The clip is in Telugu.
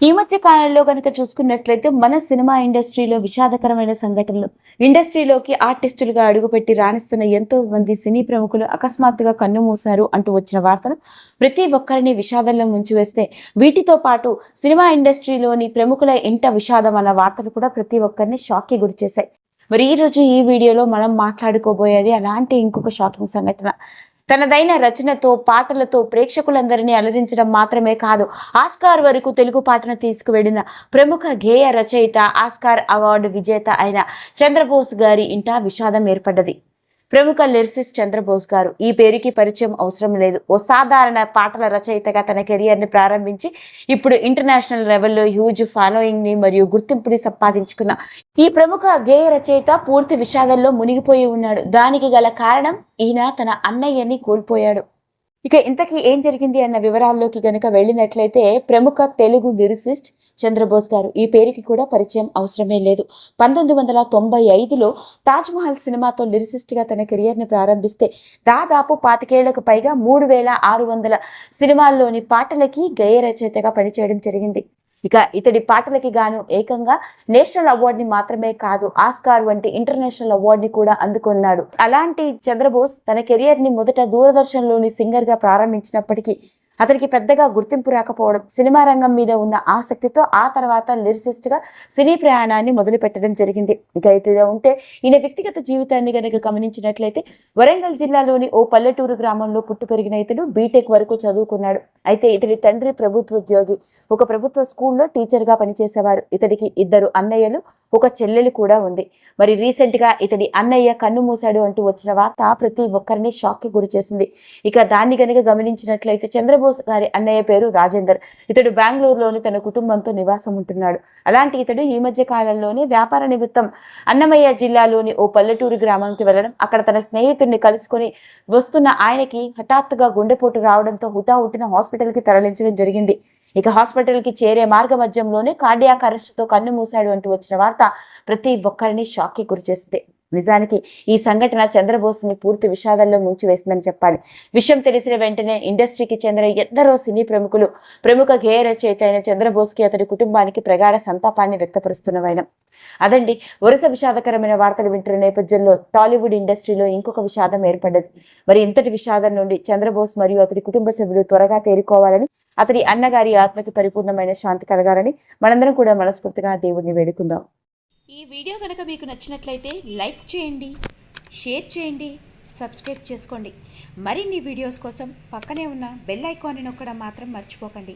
ఈ మధ్య కాలంలో గనక చూసుకున్నట్లయితే మన సినిమా ఇండస్ట్రీలో విషాదకరమైన సంఘటనలు, ఇండస్ట్రీలోకి ఆర్టిస్టులుగా అడుగుపెట్టి రాణిస్తున్న ఎంతో మంది సినీ ప్రముఖులు అకస్మాత్తుగా కన్నుమూశారు అంటూ వచ్చిన వార్తలు ప్రతి ఒక్కరిని విషాదంలో ముంచివేస్తే, వీటితో పాటు సినిమా ఇండస్ట్రీలోని ప్రముఖుల ఇంట విషాదం అన్న వార్తలు కూడా ప్రతి ఒక్కరిని షాక్కి గురిచేశాయి. మరి ఈ రోజు ఈ వీడియోలో మనం మాట్లాడుకోబోయేది అలాంటి ఇంకొక షాకింగ్ సంఘటన. తనదైన రచనతో, పాటలతో ప్రేక్షకులందరినీ అలరించడం మాత్రమే కాదు, ఆస్కార్ వరకు తెలుగు పాటను తీసుకువెళ్లిన ప్రముఖ గేయ రచయిత, ఆస్కార్ అవార్డు విజేత అయిన చంద్రబోస్ గారి ఇంట విషాదం ఏర్పడ్డది. ప్రముఖ లిరిసిస్ట్ చంద్రబోస్ గారు, ఈ పేరుకి పరిచయం అవసరం లేదు, ఓ సాధారణ పాటల రచయితగా తన కెరియర్ని ప్రారంభించి ఇప్పుడు ఇంటర్నేషనల్ లెవెల్లో హ్యూజ్ ఫాలోయింగ్ని మరియు గుర్తింపుని సంపాదించుకున్న ఈ ప్రముఖ గేయ రచయిత పూర్తి విషాదంలో మునిగిపోయి ఉన్నాడు. దానికి గల కారణం, ఈయన తన అన్నయ్యని కోల్పోయాడు. ఇక ఇంతకీ ఏం జరిగింది అన్న వివరాల్లోకి గనుక వెళ్ళినట్లయితే, ప్రముఖ తెలుగు లిరిసిస్ట్ చంద్రబోస్ గారు, ఈ పేరుకి కూడా పరిచయం అవసరమే లేదు. 1995లో తాజ్మహల్ సినిమాతో లిరిసిస్ట్గా తన కెరియర్ని ప్రారంభిస్తే, దాదాపు 25 ఏళ్లకు పైగా 3600 సినిమాల్లోని పాటలకి గేయ రచయితగా పనిచేయడం జరిగింది. ఇక ఇతడి పాటలకి గాను ఏకంగా నేషనల్ అవార్డుని మాత్రమే కాదు, ఆస్కార్ వంటి ఇంటర్నేషనల్ అవార్డుని కూడా అందుకున్నాడు. అలాంటి చంద్రబోస్ తన కెరియర్ని మొదట దూరదర్శన్లోని సింగర్గా ప్రారంభించినప్పటికీ అతనికి పెద్దగా గుర్తింపు రాకపోవడం, సినిమా రంగం మీద ఉన్న ఆసక్తితో ఆ తర్వాత లిరిసిస్ట్గా సినీ ప్రయాణాన్ని మొదలుపెట్టడం జరిగింది. ఇక ఇదిలా ఉంటే, ఈయన వ్యక్తిగత జీవితాన్ని కనుక గమనించినట్లయితే, వరంగల్ జిల్లాలోని ఓ పల్లెటూరు గ్రామంలో పుట్టి పెరిగిన ఇతడు బీటెక్ వరకు చదువుకున్నాడు. అయితే ఇతడి తండ్రి ప్రభుత్వ ఉద్యోగి, ఒక ప్రభుత్వ స్కూల్లో టీచర్గా పనిచేసేవారు. ఇతడికి 2 అన్నయ్యలు, ఒక చెల్లెలు కూడా ఉంది. మరి రీసెంట్గా ఇతడి అన్నయ్య కన్ను మూశాడు అంటూ వచ్చిన వార్త ప్రతి ఒక్కరిని షాక్కి గురి చేసింది. ఇక దాన్ని గనుక గమనించినట్లయితే, చంద్రబోస్ గారి అన్నయ్య పేరు రాజేందర్. ఇతడు బెంగళూరులోని తన కుటుంబంతో నివాసం ఉంటున్నాడు. అలాంటి ఇతడు ఈ మధ్య కాలంలోనే వ్యాపార నిమిత్తం అన్నమయ్య జిల్లాలోని ఓ పల్లెటూరు గ్రామానికి వెళ్లడం, అక్కడ తన స్నేహితుడిని కలుసుకొని వస్తున్న ఆయనకి హఠాత్తుగా గుండెపోటు రావడంతో హుటాహుటిన హాస్పిటల్కి తరలించడం జరిగింది. ఇక హాస్పిటల్కి చేరే మార్గ మధ్యంలోనే కార్డియాక్ అరెస్టుతో కన్ను మూశాడు అంటూ వచ్చిన వార్త ప్రతి ఒక్కరిని షాక్కి గురిచేస్తుంది. నిజానికి ఈ సంఘటన చంద్రబోస్ని పూర్తి విషాదంలో ముంచివేసిందని చెప్పాలి. విషయం తెలిసిన వెంటనే ఇండస్ట్రీకి చెందిన ఎందరో సినీ ప్రముఖులు, ప్రముఖ గేయ రచయిత అయిన చంద్రబోస్కి, అతడి కుటుంబానికి ప్రగాఢ సంతాపాన్ని వ్యక్తపరుస్తున్నవైన అదండి. వరుస విషాదకరమైన వార్తలు వింటున్న నేపథ్యంలో టాలీవుడ్ ఇండస్ట్రీలో ఇంకొక విషాదం ఏర్పడ్డది. మరి ఇంతటి విషాదం నుండి చంద్రబోస్ మరియు అతడి కుటుంబ సభ్యులు త్వరగా తేరుకోవాలని, అతడి అన్నగారి ఆత్మకి పరిపూర్ణమైన శాంతి కలగాలని మనందరం కూడా మనస్ఫూర్తిగా దేవుడిని వేడుకుందాం. ఈ వీడియో కనుక మీకు నచ్చినట్లయితే లైక్ చేయండి, షేర్ చేయండి, సబ్స్క్రైబ్ చేసుకోండి. మరిన్ని వీడియోస్ కోసం పక్కనే ఉన్న బెల్ ఐకాన్ని నొక్కడం మాత్రం మర్చిపోకండి.